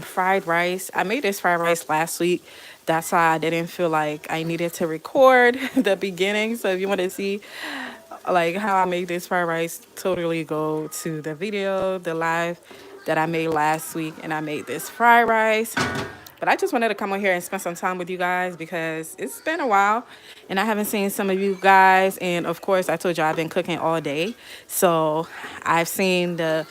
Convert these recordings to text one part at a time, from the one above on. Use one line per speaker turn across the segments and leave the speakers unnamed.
fried rice. I made this fried rice last week. That's why I didn't feel like I needed to record the beginning. So if you want to see like how I made this fried rice, totally go to the video, the live that I made last week, and I made this fried rice. But I just wanted to come on here and spend some time with you guys because it's been a while and I haven't seen some of you guys. And of course, I told you I've been cooking all day. So I've seen the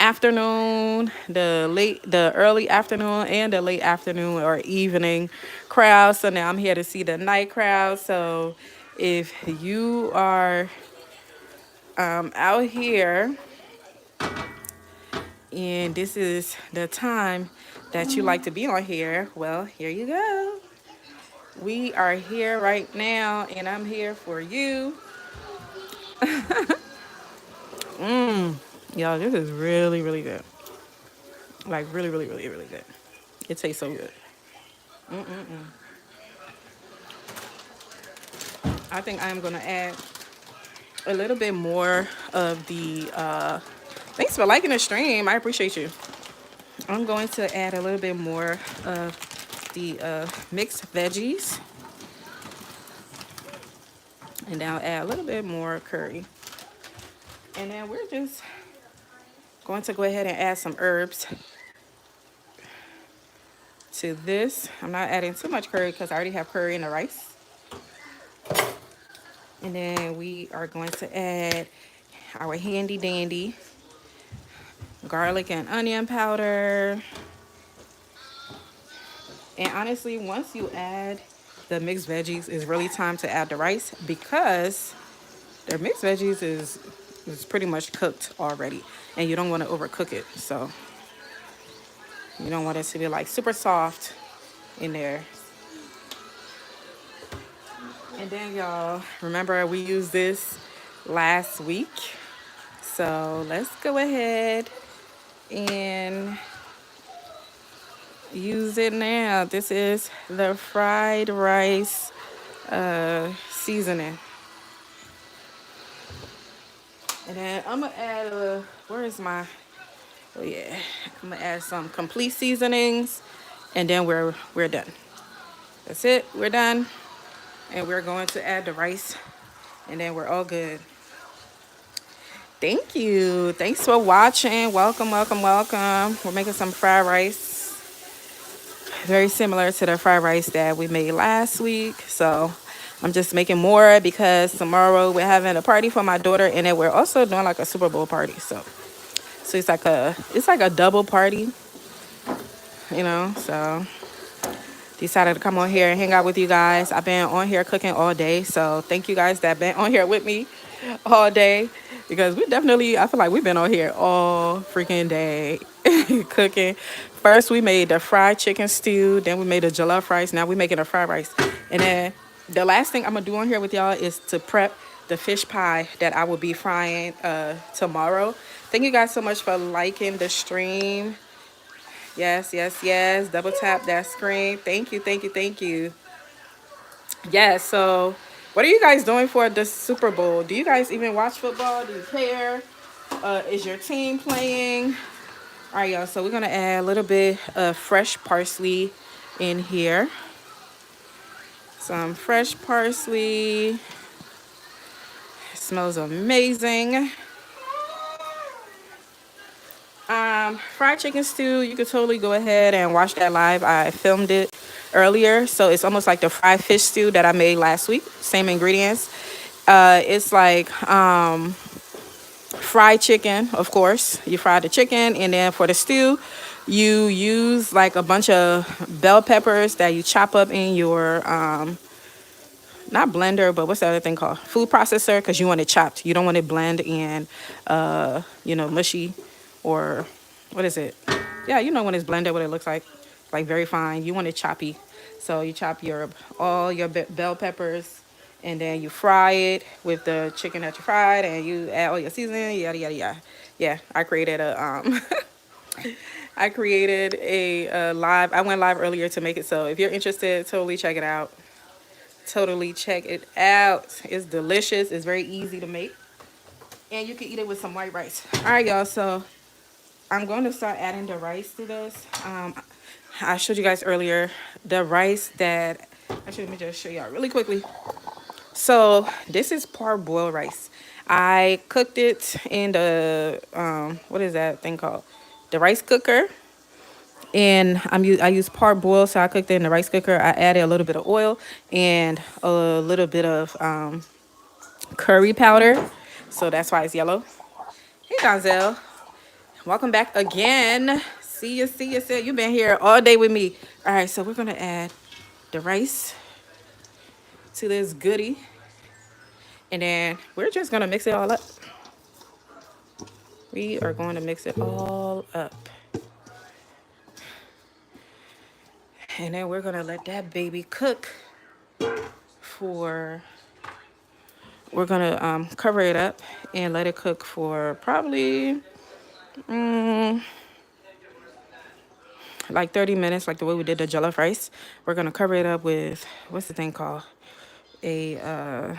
afternoon, the early afternoon, and the late afternoon or evening crowd. So now I'm here to see the night crowd. So if you are out here and this is the time that you like to be on here, well, here you go. We are here right now, and I'm here for you. Y'all, this is really, really good. Like, really, really, really, really good. It tastes so good. I think I'm going to add a little bit more of the, thanks for liking the stream. I appreciate you. I'm going to add a little bit more of the mixed veggies. And then I'll add a little bit more curry. And then we're just going to go ahead and add some herbs to this. I'm not adding too much curry because I already have curry in the rice. And then we are going to add our handy dandy garlic and onion powder. And honestly, once you add the mixed veggies, it's really time to add the rice because the mixed veggies is pretty much cooked already. And you don't want to overcook it. So you don't want it to be like super soft in there. And then y'all, remember we used this last week. So let's go ahead and use it now. This is the fried rice seasoning. And then I'm gonna add where is my, oh yeah, I'm gonna add some complete seasonings and then we're done. That's it, we're done. And we're going to add the rice and then we're all good. Thank you. Thanks for watching. Welcome, welcome, welcome. We're making some fried rice. Very similar to the fried rice that we made last week. So I'm just making more because tomorrow we're having a party for my daughter and then we're also doing like a Super Bowl party. So it's like a double party, you know, so decided to come on here and hang out with you guys. I've been on here cooking all day. So thank you guys that been on here with me all day because I feel like we've been on here all freaking day cooking. First, we made the fried chicken stew. Then we made a jollof rice. Now we're making a fried rice. And then the last thing I'm going to do on here with y'all is to prep the fish pie that I will be frying tomorrow. Thank you guys so much for liking the stream. Yes, yes, yes. Double tap that screen. Thank you, thank you, thank you. Yes, so what are you guys doing for the Super Bowl? Do you guys even watch football? Do you care? Is your team playing? All right, y'all. So we're going to add a little bit of fresh parsley in here. Some fresh parsley. It smells amazing. Fried chicken stew, you could totally go ahead and watch that live. I filmed it earlier, so it's almost like the fried fish stew that I made last week. Same ingredients. It's like fried chicken, of course. You fry the chicken, and then for the stew, you use like a bunch of bell peppers that you chop up in your not blender, but what's the other thing called? Food processor, because you want it chopped. You don't want it blend and mushy or what is it? Yeah, you know when it's blended, what it looks like very fine. You want it choppy, so you chop all your bell peppers, and then you fry it with the chicken that you fried, and you add all your seasoning, yada yada yada. Yeah, I created a live. I went live earlier to make it, so if you're interested, totally check it out. Totally check it out. It's delicious. It's very easy to make, and you can eat it with some white rice. All right, y'all. So I'm going to start adding the rice to this. I showed you guys earlier the rice that, actually, let me just show y'all really quickly. So this is parboiled rice. I cooked it in the, what is that thing called? The rice cooker. And I use parboiled, so I cooked it in the rice cooker. I added a little bit of oil and a little bit of curry powder. So that's why it's yellow. Hey, Donzel. Welcome back again. See you, see you, see you. You've been here all day with me. All right, so we're going to add the rice to this goodie. And then we're just going to mix it all up. We are going to mix it all up. And then we're going to let that baby cook for, we're going to cover it up and let it cook for probably like 30 minutes, like the way we did the jollof rice. We're going to cover it up with, what's the thing called? A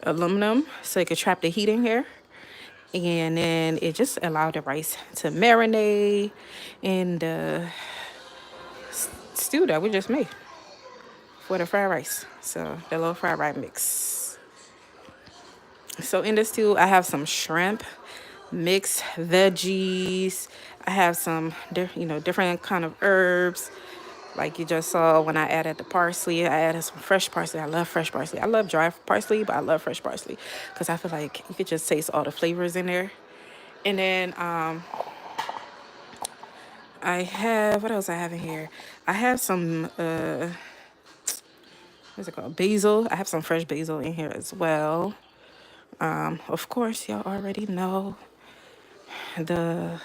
aluminum, so it could trap the heat in here. And then it just allowed the rice to marinate in the stew that we just made for the fried rice. So the little fried rice mix. So in this stew, I have some shrimp, mixed veggies. I have some, different kind of herbs. Like you just saw when I added the parsley, I added some fresh parsley. I love fresh parsley. I love dry parsley, but I love fresh parsley because I feel like you could just taste all the flavors in there. And then I have, what else I have in here? I have some, what's it called? Basil. I have some fresh basil in here as well. Of course, y'all already know the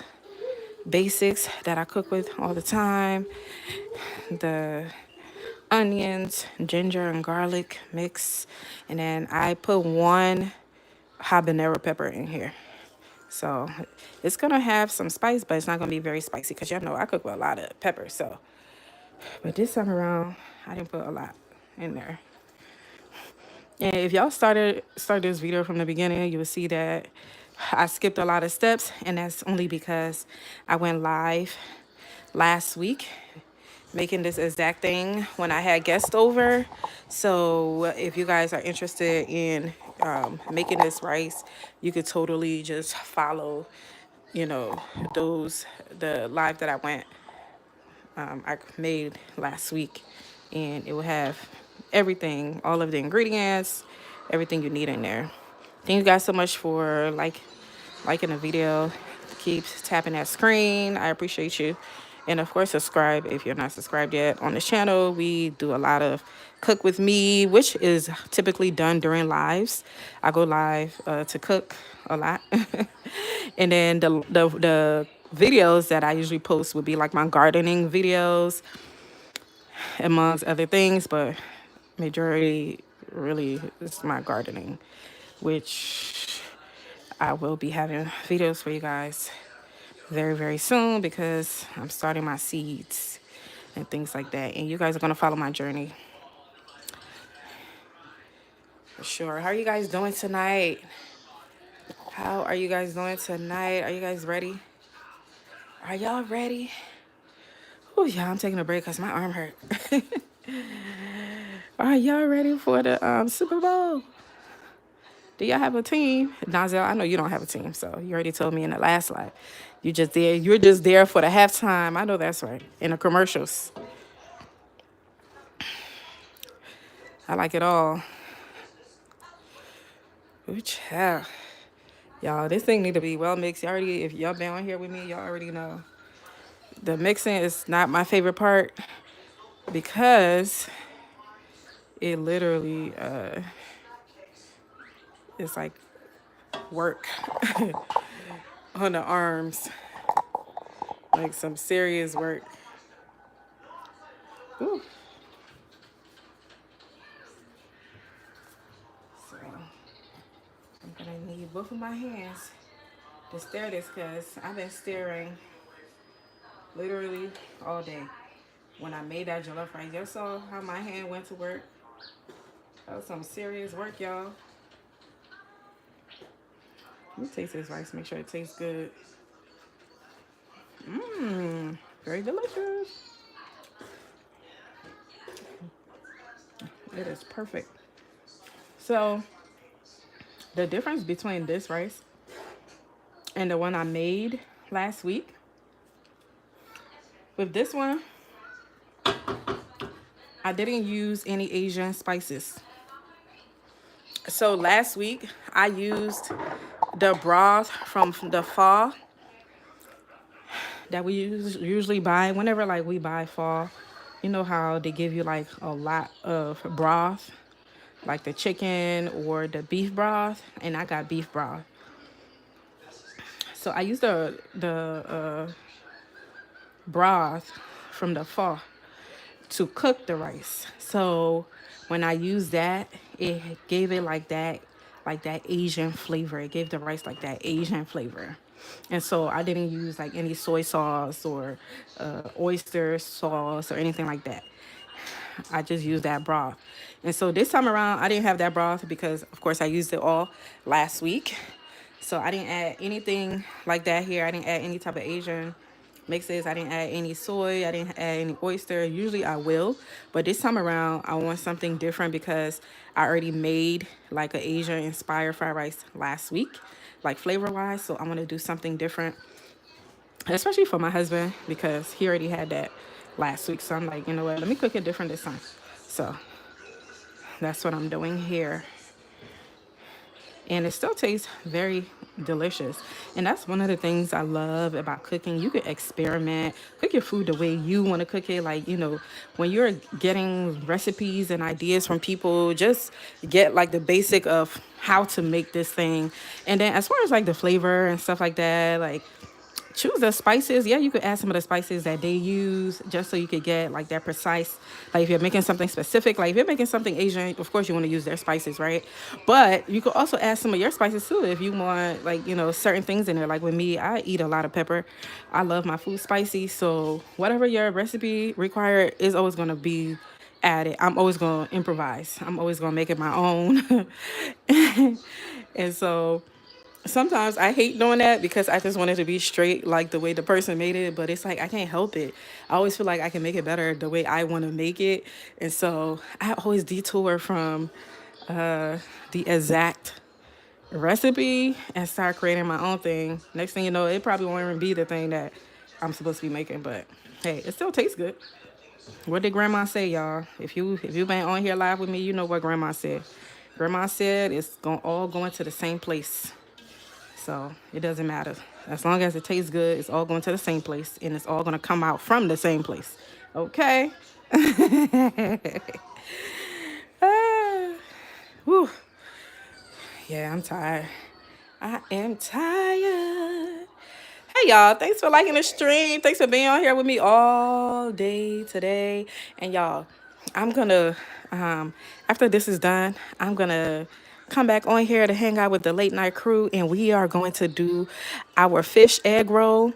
basics that I cook with all the time. The onions, ginger, and garlic mix. And then I put one habanero pepper in here. So it's going to have some spice, but it's not going to be very spicy because y'all know I cook with a lot of pepper. So, but this time around, I didn't put a lot in there. And if y'all start this video from the beginning, you will see that I skipped a lot of steps, and that's only because I went live last week making this exact thing when I had guests over. So if you guys are interested in making this rice, you could totally just follow, the live that I made last week, and it will have everything, all of the ingredients, everything you need in there. Thank you guys so much for liking the video. Keep tapping that screen. I appreciate you. And of course, subscribe if you're not subscribed yet. On this channel, we do a lot of cook with me, which is typically done during lives. I go live to cook a lot. And then the videos that I usually post would be like my gardening videos, amongst other things, but majority really is my gardening, which I will be having videos for you guys very, very soon because I'm starting my seeds and things like that. And you guys are going to follow my journey for sure. How are you guys doing tonight? How are you guys doing tonight? Are you guys ready? Are y'all ready? Oh, yeah, I'm taking a break because my arm hurt. Are y'all ready for the Super Bowl? Do y'all have a team? Donzel, I know you don't have a team, so you already told me in the last slide. You're just there for the halftime. I know that's right. In the commercials. I like it all. Ooh, child. Y'all, this thing need to be well mixed. If y'all been on here with me, y'all already know. The mixing is not my favorite part because it literally it's like work on the arms. Like some serious work. Ooh. So I'm gonna need both of my hands to stir this because I've been stirring literally all day. When I made that jollof rice, you saw how my hand went to work. That was some serious work, y'all. Let me taste this rice, make sure it tastes good. Very delicious. It is perfect. So the difference between this rice and the one I made last week, with this one, I didn't use any Asian spices. So last week I used the broth from the pho that we usually buy whenever like we buy pho. You know how they give you like a lot of broth, like the chicken or the beef broth, and I got beef broth. So I used the broth from the pho to cook the rice. So when I used that, it gave it like that Asian flavor. It gave the rice like that Asian flavor. And so I didn't use like any soy sauce or oyster sauce or anything like that. I just used that broth. And so this time around, I didn't have that broth because, of course, I used it all last week. So I didn't add anything like that here. I didn't add any type of Asian mixes. I didn't add any soy. I didn't add any oyster. Usually I will. But this time around, I want something different because I already made like an Asian inspired fried rice last week, like flavor wise. So I want to do something different, especially for my husband because he already had that last week. So I'm like, you know what? Let me cook it different this time. So that's what I'm doing here. And it still tastes very delicious. And that's one of the things I love about cooking. You can experiment, cook your food the way you want to cook it. Like, you know, when you're getting recipes and ideas from people, just get like the basic of how to make this thing. And then as far as like the flavor and stuff like that, like choose the spices. Yeah, you could add some of the spices that they use just so you could get like that precise. Like if you're making something specific, like if you're making something Asian, of course you want to use their spices, right? But you could also add some of your spices too if you want, like, you know, certain things in there. Like with me, I eat a lot of pepper. I love my food spicy. So whatever your recipe required is always going to be added. I'm always going to improvise. I'm always going to make it my own. And so sometimes I hate doing that because I just want it to be straight like the way the person made it, but it's like I can't help it. I always feel like I can make it better the way I want to make it. And so I always detour from the exact recipe and start creating my own thing. Next thing you know, it probably won't even be the thing that I'm supposed to be making, but hey, it still tastes good. What did grandma say, y'all? If you been on here live with me, you know what grandma said. Grandma said it's going all going to the same place. So it doesn't matter. As long as it tastes good, it's all going to the same place and it's all going to come out from the same place. Okay? Ah, whew. Yeah, I'm tired. I am tired. Hey y'all, thanks for liking the stream. Thanks for being on here with me all day today. And y'all, I'm gonna after this is done, I'm gonna come back on here to hang out with the late night crew and we are going to do our fish egg roll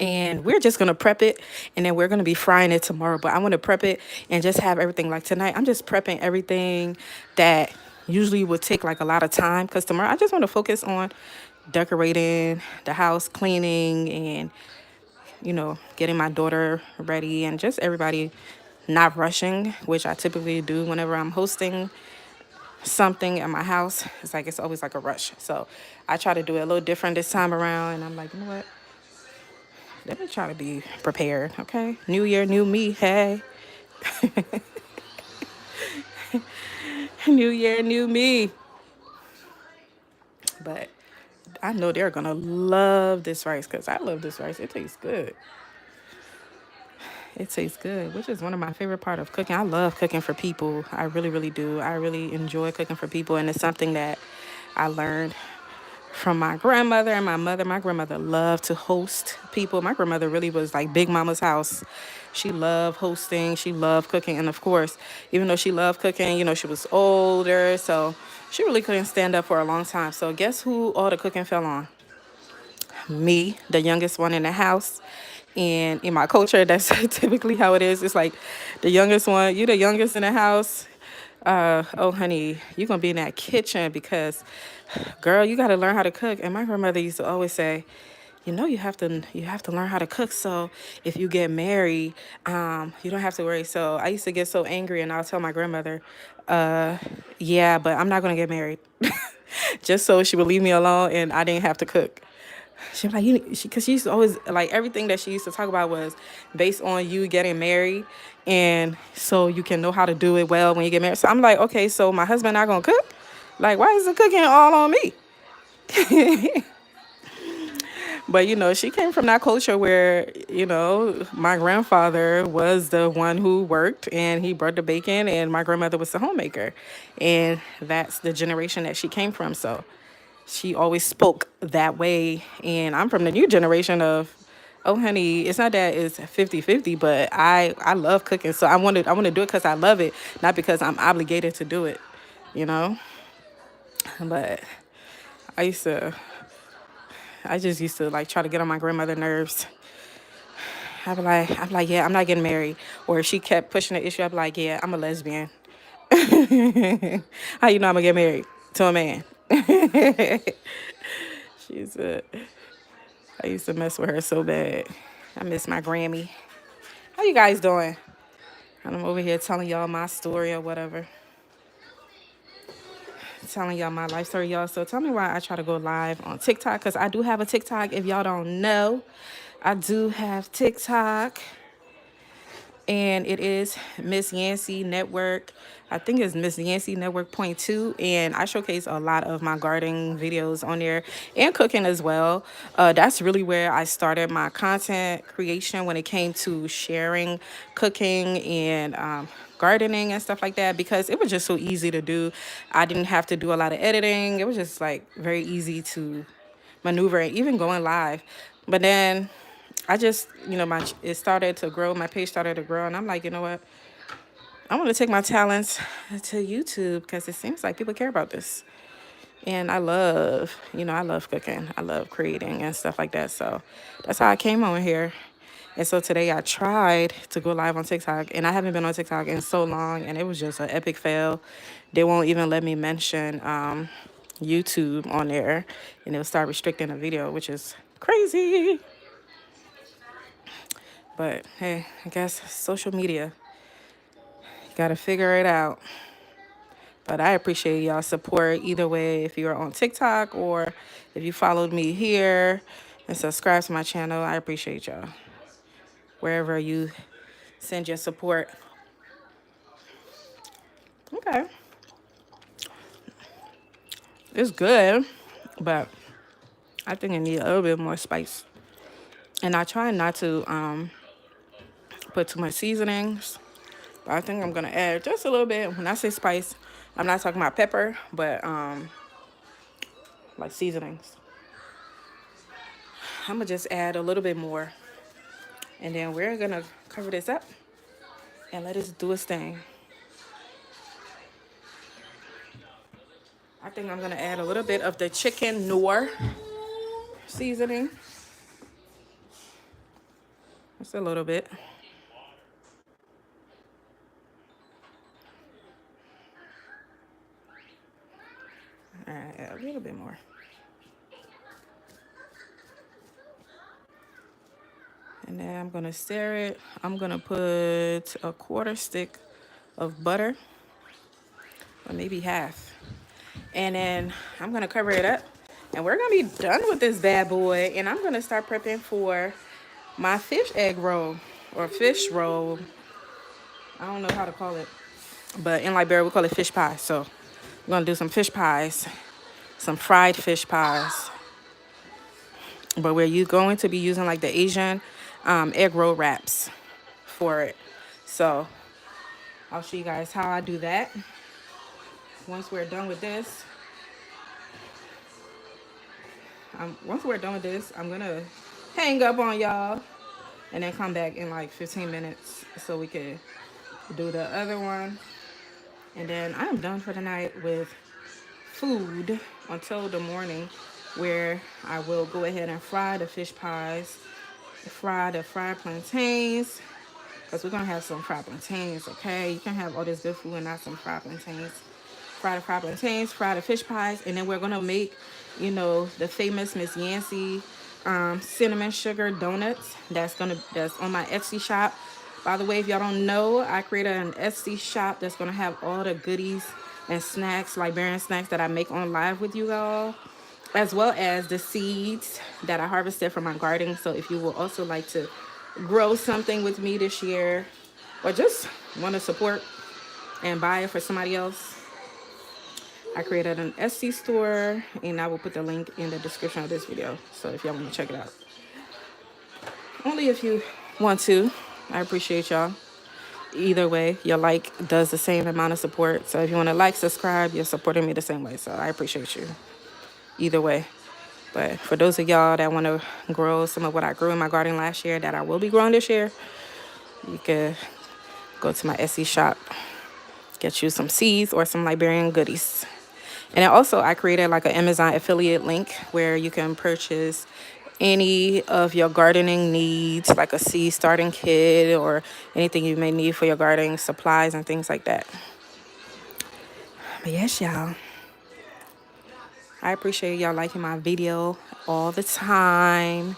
and we're just gonna prep it and then we're gonna be frying it tomorrow. But I want to prep it and just have everything like tonight. I'm just prepping everything that usually would take like a lot of time because tomorrow I just want to focus on decorating the house, cleaning, and you know, getting my daughter ready and just everybody not rushing, which I typically do whenever I'm hosting something at my house. It's like it's always like a rush. So I try to do it a little different this time around and I'm like, you know what? Let me try to be prepared, okay? New year, new me, hey. New year, new me. But I know they're gonna love this rice because I love this rice. It tastes good. It tastes good, which is one of my favorite part of cooking. I love cooking for people. I really, really do. I really enjoy cooking for people, and it's something that I learned from my grandmother and my mother. My grandmother loved to host people. My grandmother really was like Big Mama's house. She loved hosting. She loved cooking. And of course, even though she loved cooking, you know, she was older. So she really couldn't stand up for a long time. So guess who all the cooking fell on? Me, the youngest one in the house. And in my culture, that's typically how it is. It's like the youngest one, you the youngest in the house. Oh, honey, you're going to be in that kitchen because, girl, you got to learn how to cook. And my grandmother used to always say, you have to learn how to cook. So if you get married, you don't have to worry. So I used to get so angry, and I'll tell my grandmother, yeah, but I'm not gonna get married, just so she would leave me alone and I didn't have to cook. She was like, because she used to always, like, everything that she used to talk about was based on you getting married, and so you can know how to do it well when you get married. So I'm like, okay, so my husband not gonna cook? Like, why is the cooking all on me? But she came from that culture where my grandfather was the one who worked and he brought the bacon, and my grandmother was the homemaker, and that's the generation that she came from. So she always spoke that way, and I'm from the new generation of, oh honey, it's not that it's 50-50, but I love cooking, so I want to do it because I love it, not because I'm obligated to do it, you know. But I used to I just used to like try to get on my grandmother's nerves. I'd be like, yeah, I'm not getting married. Or if she kept pushing the issue, I'd be like, yeah, I'm a lesbian. How you know I'm gonna get married to a man? She's a I used to mess with her so bad. I miss my Grammy. How you guys doing? And I'm over here telling y'all my story or whatever. Telling y'all my life story, y'all. So tell me why I try to go live on TikTok, because I do have a TikTok. If y'all don't know, I do have TikTok. And it is Miss Yancey Network. I think it's Miss Yancey Network point two, and I showcase a lot of my gardening videos on there and cooking as well. That's really where I started my content creation when it came to sharing cooking and gardening and stuff like that, because it was just so easy to do. I didn't have to do a lot of editing. It was just like very easy to maneuver and even going live. But then I just, it started to grow. My page started to grow, and I'm like, you know what? I want to take my talents to YouTube because it seems like people care about this. And I love cooking. I love creating and stuff like that. So that's how I came on here. And so today I tried to go live on TikTok, and I haven't been on TikTok in so long, and it was just an epic fail. They won't even let me mention YouTube on there, and they'll start restricting the video, which is crazy. But hey, I guess social media, you gotta figure it out. But I appreciate y'all support either way. If you're on TikTok or if you followed me here and subscribe to my channel, I appreciate y'all. Wherever you send your support. Okay. It's good, but I think I need a little bit more spice. And I try not to put too much seasonings. But I think I'm gonna add just a little bit. When I say spice, I'm not talking about pepper, but like seasonings. I'm gonna just add a little bit more, and then we're gonna cover this up and let it do its thing. I think I'm gonna add a little bit of the chicken noir seasoning. Just a little bit. All right, add a little bit more. And then I'm gonna stir it. I'm gonna put a quarter stick of butter, or maybe half. And then I'm gonna cover it up. And we're gonna be done with this bad boy. And I'm gonna start prepping for my fish egg roll or fish roll. I don't know how to call it, but in Liberia we call it fish pie. So we're gonna do some fish pies, some fried fish pies. But we're going to be using like the Asian egg roll wraps for it. So I'll show you guys how I do that. Once we're done with this, I'm gonna hang up on y'all and then come back in like 15 minutes so we can do the other one. And then I'm done for the night with food until the morning, where I will go ahead and fry the fish pies, fry the fried plantains, because we're gonna have some fried plantains, okay? You can have all this good food and not some fried plantains. Fry the fried plantains, fry the fish pies, and then we're gonna make, the famous Miss Yancey cinnamon sugar donuts. That's on my Etsy shop. By the way, if y'all don't know, I created an Etsy shop that's gonna have all the goodies and snacks, Liberian snacks that I make on live with you all, as well as the seeds that I harvested from my garden. So if you would also like to grow something with me this year, or just want to support and buy it for somebody else, I created an Etsy store, and I will put the link in the description of this video. So if y'all want to check it out, only if you want to. I appreciate y'all. Either way, your like does the same amount of support. So if you want to like, subscribe, you're supporting me the same way. So I appreciate you either way. But for those of y'all that want to grow some of what I grew in my garden last year that I will be growing this year, you could go to my Etsy shop, get you some seeds or some Liberian goodies. And then also I created like an Amazon affiliate link where you can purchase any of your gardening needs, like a seed starting kit or anything you may need for your gardening supplies and things like that. But yes, y'all, I appreciate y'all liking my video all the time.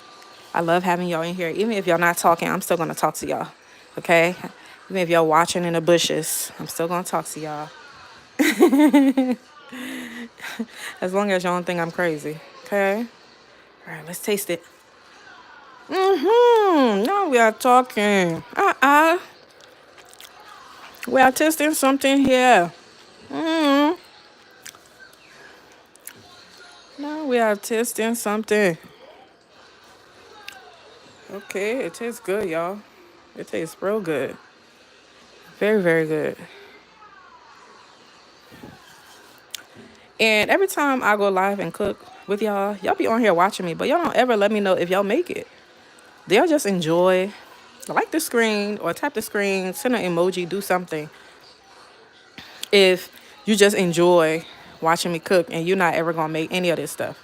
I love having y'all in here. Even if y'all not talking, I'm still gonna talk to y'all. Okay? Even if y'all watching in the bushes, I'm still gonna talk to y'all. As long as y'all don't think I'm crazy. Okay? All right, let's taste it. Now we are talking. We are tasting something here. Now we are tasting something. Okay, it tastes good, y'all. It tastes real good. Very, very good. And every time I go live and cook with y'all, y'all be on here watching me, but y'all don't ever let me know if y'all make it. They'll just enjoy, like the screen or tap the screen, send an emoji, do something. If you just enjoy watching me cook and you're not ever gonna make any of this stuff.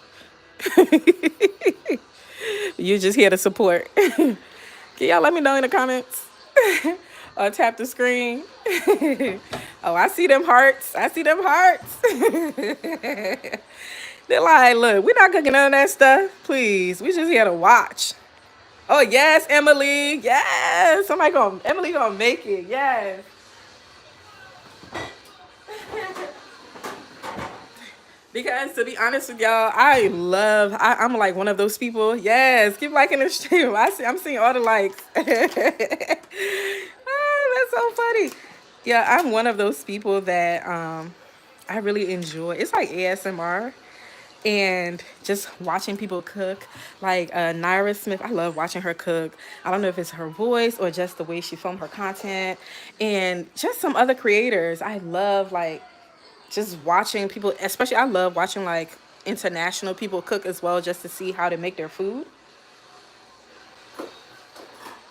You're just here to support. Can y'all let me know in the comments? Or tap the screen. Oh, I see them hearts. I see them hearts. They're like, look, we're not cooking none of that stuff. Please, we just here to watch. Oh, yes, Emily. Yes. Emily gonna make it. Yes. Because to be honest with y'all, I'm like one of those people. Yes, keep liking the stream. I'm seeing all the likes. That's so funny. Yeah, I'm one of those people that I really enjoy. It's like ASMR. And just watching people cook, like Naira Smith, I love watching her cook. I don't know if it's her voice or just the way she filmed her content, and just some other creators. I love like just watching people, especially I love watching like international people cook as well, just to see how to make their food.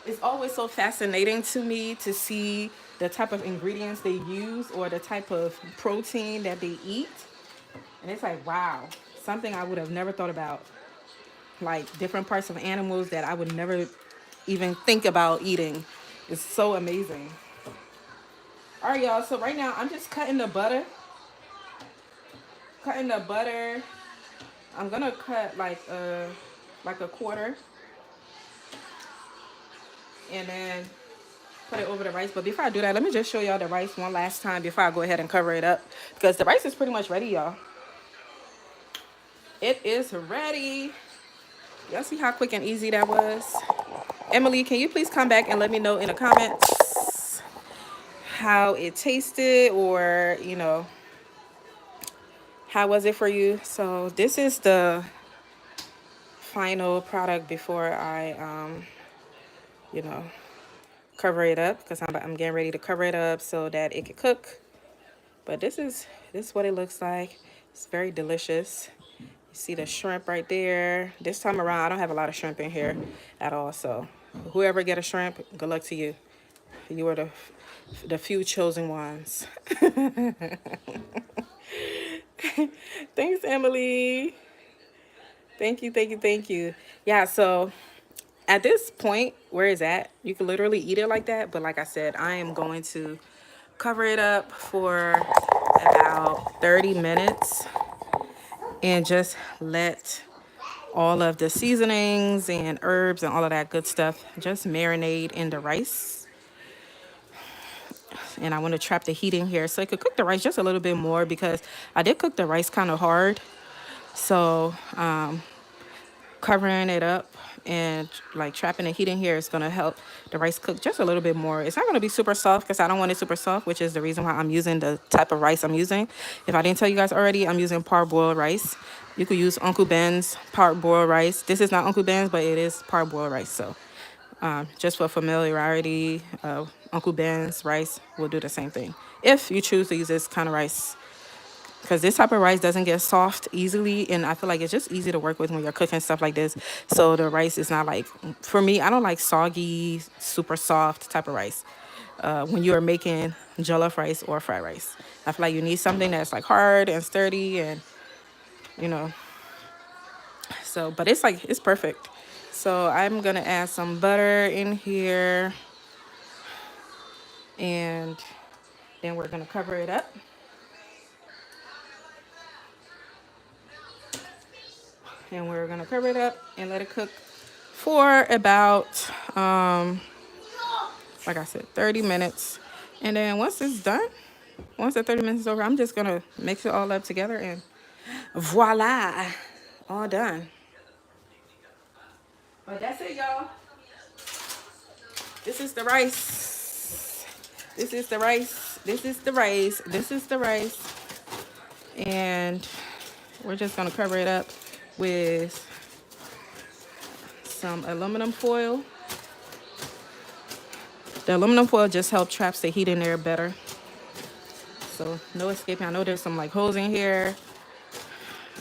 It's always so fascinating to me to see the type of ingredients they use or the type of protein that they eat. And it's like, wow, something I would have never thought about. Like different parts of animals that I would never even think about eating. It's so amazing. All right, y'all. So right now I'm just cutting the butter. I'm gonna cut like a quarter, and then put it over the rice. But before I do that, let me just show y'all the rice one last time before I go ahead and cover it up, because the rice is pretty much ready, y'all. It is ready. Y'all see how quick and easy that was? Emily, can you please come back and let me know in the comments how it tasted, or how was it for you? So this is the final product before I cover it up, because I'm getting ready to cover it up so that it can cook. But this is what it looks like. It's very delicious. You see the shrimp right there. This time around, I don't have a lot of shrimp in here at all. So whoever get a shrimp, good luck to you. You are the few chosen ones. Thanks, Emily. Thank you, thank you, thank you. Yeah, so at this point, where it's at, you can literally eat it like that. But like I said, I am going to cover it up for about 30 minutes and just let all of the seasonings and herbs and all of that good stuff. Just marinate in the rice. And I want to trap the heat in here so I could cook the rice just a little bit more because I did cook the rice kind of hard. So covering it up and like trapping the heat in here is going to help the rice cook just a little bit more. It's not going to be super soft because I don't want it super soft, which is the reason why I'm using the type of rice I'm using. If I didn't tell you guys already, I'm using parboiled rice. You could use Uncle Ben's parboiled rice. This is not Uncle Ben's, but it is parboiled rice. So just for familiarity, Uncle Ben's rice will do the same thing if you choose to use this kind of rice, because this type of rice doesn't get soft easily, and I feel like it's just easy to work with when you're cooking stuff like this. So the rice is not like, for me, I don't like soggy, super soft type of rice when you are making jollof rice or fried rice. I feel like you need something that's like hard and sturdy, and you know, so, but it's like, it's perfect. So I'm gonna add some butter in here, and then we're gonna cover it up. And we're gonna cover it up and let it cook for about, like I said, 30 minutes. And then once it's done, once the 30 minutes is over, I'm just gonna mix it all up together and voila, all done. But that's it, y'all. This is the rice. This is the rice. This is the rice. This is the rice. And we're just gonna cover it up with some aluminum foil. The aluminum foil just helps traps the heat in there better. So no escaping. I know there's some like holes in here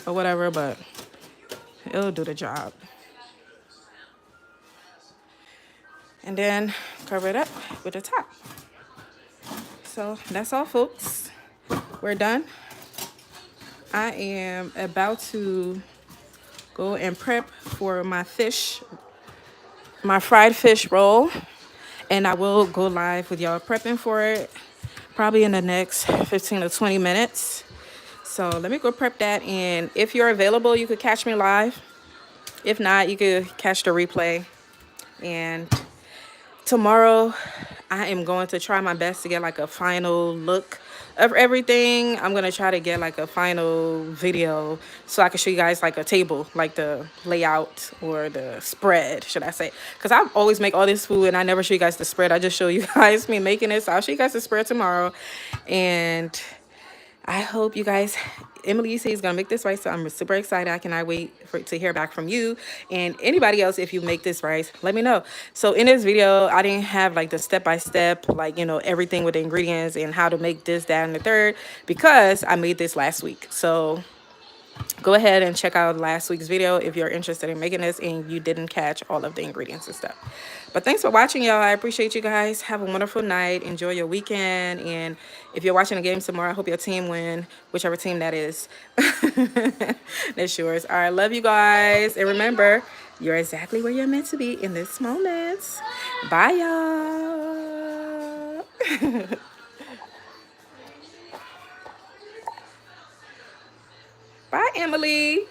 or whatever, but it'll do the job. And then cover it up with the top. So that's all, folks. We're done. I am about to go and prep for my fish, my fried fish roll. And I will go live with y'all prepping for it probably in the next 15 to 20 minutes. So let me go prep that. And if you're available, you could catch me live. If not, you could catch the replay. And tomorrow, I am going to try my best to get like a final look of everything. I'm going to try to get like a final video so I can show you guys like a table, like the layout or the spread, should I say. Because I always make all this food and I never show you guys the spread. I just show you guys me making it. So I'll show you guys the spread tomorrow. And I hope you guys, Emily says is going to make this rice, so I'm super excited. I cannot wait to hear back from you. And anybody else, if you make this rice, let me know. So in this video, I didn't have like the step-by-step, like, you know, everything with the ingredients and how to make this, that, and the third, because I made this last week. So go ahead and check out last week's video if you're interested in making this and you didn't catch all of the ingredients and stuff. But thanks for watching, y'all. I appreciate you guys. Have a wonderful night. Enjoy your weekend. And if you're watching the game tomorrow, I hope your team win, whichever team that is. That's yours. All right, love you guys. And remember, you're exactly where you're meant to be in this moment. Bye, y'all. Bye, Emily.